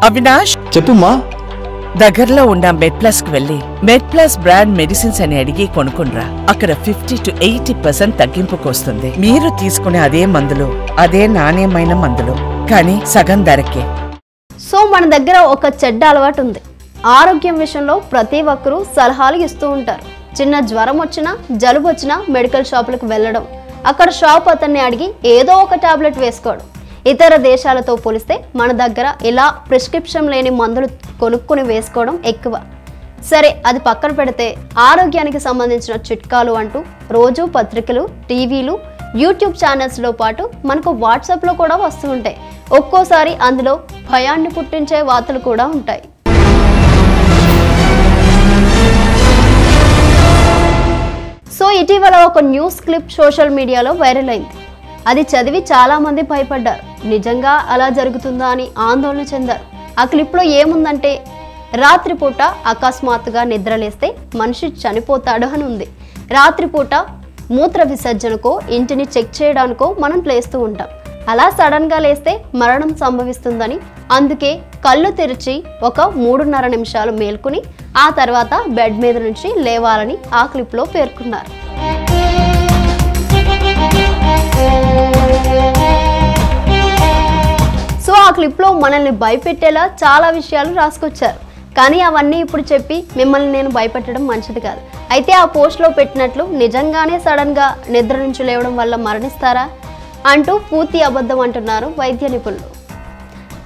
అవినాష్ చెప్పుమా. దగ్గరలో ఉన్న మెడ్ప్లస్ కు వెళ్లి మెడ్ప్లస్ బ్రాండ్ మెడిసిన్స్ అని అడిగి కొనుక్కునరా. అక్కడ 50 to 80% తగ్గింపుకు వస్తుంది. మీరు తీసుకునే అదే మందులు, అదే నాణ్యమైన మందులు, కానీ సగం ధరకే. సో మన దగ్గర ఒక చెడ్డ అలవాటు ఉంది. ఆరోగ్యం విషయంలో ప్రతి ఒక్కరూ సలహాలు ఇస్తూ ఉంటారు. చిన్న జ్వరం వచ్చినా, జలుబు వచ్చినా మెడికల్ షాపులకు వెళ్ళడం, అక్కడ షాప్ అతన్ని అడిగి ఏదో ఒక టాబ్లెట్ వేసుకోవడం. ఇతర దేశాలతో పోలిస్తే మన దగ్గర ఇలా ప్రిస్క్రిప్షన్ లేని మందులు కొనుక్కుని వేసుకోవడం ఎక్కువ. సరే, అది పక్కన పెడితే ఆరోగ్యానికి సంబంధించిన చిట్కాలు అంటూ రోజు పత్రికలు, టీవీలు, యూట్యూబ్ ఛానల్స్లో పాటు మనకు వాట్సాప్లో కూడా వస్తూ ఉంటాయి. ఒక్కోసారి అందులో భయాన్ని పుట్టించే వార్తలు కూడా ఉంటాయి. సో ఇటీవల ఒక న్యూస్ క్లిప్ సోషల్ మీడియాలో వైరల్ అయింది. అది చదివి చాలామంది భయపడ్డారు. నిజంగా అలా జరుగుతుందా అని ఆందోళన చెందారు. ఆ క్లిప్లో ఏముందంటే, రాత్రిపూట అకస్మాత్తుగా నిద్రలేస్తే మనిషి చనిపోతాడు అని ఉంది. రాత్రిపూట మూత్ర విసర్జనకో, ఇంటిని చెక్ చేయడానికో మనం లేస్తూ ఉంటాం. అలా సడన్గా లేస్తే మరణం సంభవిస్తుందని, అందుకే కళ్ళు తెరిచి ఒక 3.5 నిమిషాలు మేల్కొని ఆ తర్వాత బెడ్ మీద నుంచి లేవాలని ఆ క్లిప్లో పేర్కొన్నారు. సో ఆ క్లిప్లో మనల్ని భయపెట్టేలా చాలా విషయాలు రాసుకొచ్చారు. కానీ అవన్నీ ఇప్పుడు చెప్పి మిమ్మల్ని నేను భయపెట్టడం మంచిది కాదు. అయితే ఆ పోస్ట్లో పెట్టినట్లు నిజంగానే సడన్గా నిద్ర నుంచి లేవడం వల్ల మరణిస్తారా అంటూ పూర్తి అబద్ధం అంటున్నారు వైద్య నిపుణులు.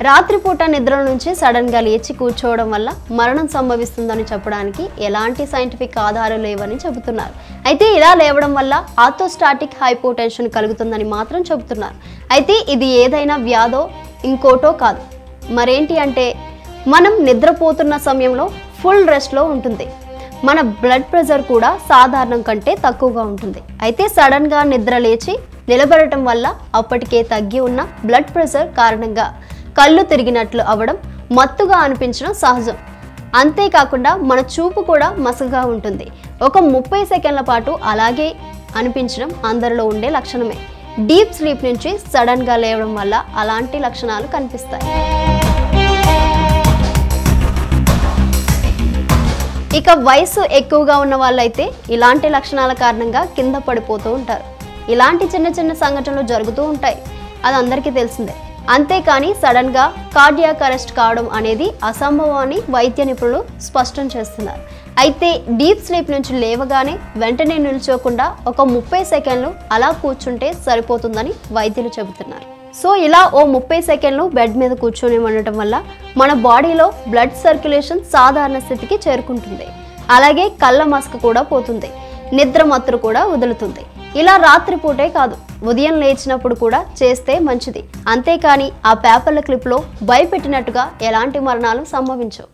రాత్రిపూట నిద్ర నుంచి సడన్గా లేచి కూర్చోవడం వల్ల మరణం సంభవిస్తుందని చెప్పడానికి ఎలాంటి సైంటిఫిక్ ఆధారాలు లేవని చెబుతున్నారు. అయితే ఇలా లేవడం వల్ల ఆర్థోస్టాటిక్ హైపోటెన్షన్ కలుగుతుందని మాత్రం చెబుతున్నారు. అయితే ఇది ఏదైనా వ్యాధో ఇంకోటో కాదు, మరేంటి అంటే మనం నిద్రపోతున్న సమయంలో ఫుల్ రెస్ట్లో ఉంటుంది. మన బ్లడ్ ప్రెషర్ కూడా సాధారణం కంటే తక్కువగా ఉంటుంది. అయితే సడన్గా నిద్ర లేచి నిలబడటం వల్ల అప్పటికే తగ్గి ఉన్న బ్లడ్ ప్రెషర్ కారణంగా కళ్ళు తిరిగినట్లు అవ్వడం, మత్తుగా అనిపించడం సహజం. అంతేకాకుండా మన చూపు కూడా మసకగా ఉంటుంది. ఒక 30 సెకండ్ల పాటు అలాగే అనిపించడం అందరిలో ఉండే లక్షణమే. డీప్ స్లీప్ నుంచి సడన్గా లేవడం వల్ల అలాంటి లక్షణాలు కనిపిస్తాయి. ఇక వయసు ఎక్కువగా ఉన్న వాళ్ళైతే ఇలాంటి లక్షణాల కారణంగా కింద పడిపోతూ ఉంటారు. ఇలాంటి చిన్న చిన్న సంఘటనలు జరుగుతూ ఉంటాయి, అది అందరికీ తెలిసిందే. అంతేకాని సడన్గా కార్డియాక్ అరెస్ట్ కావడం అనేది అసంభవం అని వైద్య నిపుణులు స్పష్టం చేస్తున్నారు. అయితే డీప్ స్లీప్ నుంచి లేవగానే వెంటనే నిల్చోకుండా ఒక 30 సెకండ్లు అలా కూర్చుంటే సరిపోతుందని వైద్యులు చెబుతున్నారు. సో ఇలా ఓ 30 సెకండ్లు బెడ్ మీద కూర్చొని ఉండటం వల్ల మన బాడీలో బ్లడ్ సర్క్యులేషన్ సాధారణ స్థితికి చేరుకుంటుంది. అలాగే కళ్ళ మసక కూడా పోతుంది, నిద్ర మత్తు కూడా వదులుతుంది. ఇలా రాత్రిపూటే కాదు, ఉదయం లేచినప్పుడు కూడా చేస్తే మంచిది. అంతేకాని ఆ పేపర్ల క్లిప్లో భయపెట్టినట్టుగా ఎలాంటి మరణాలు సంభవించవు.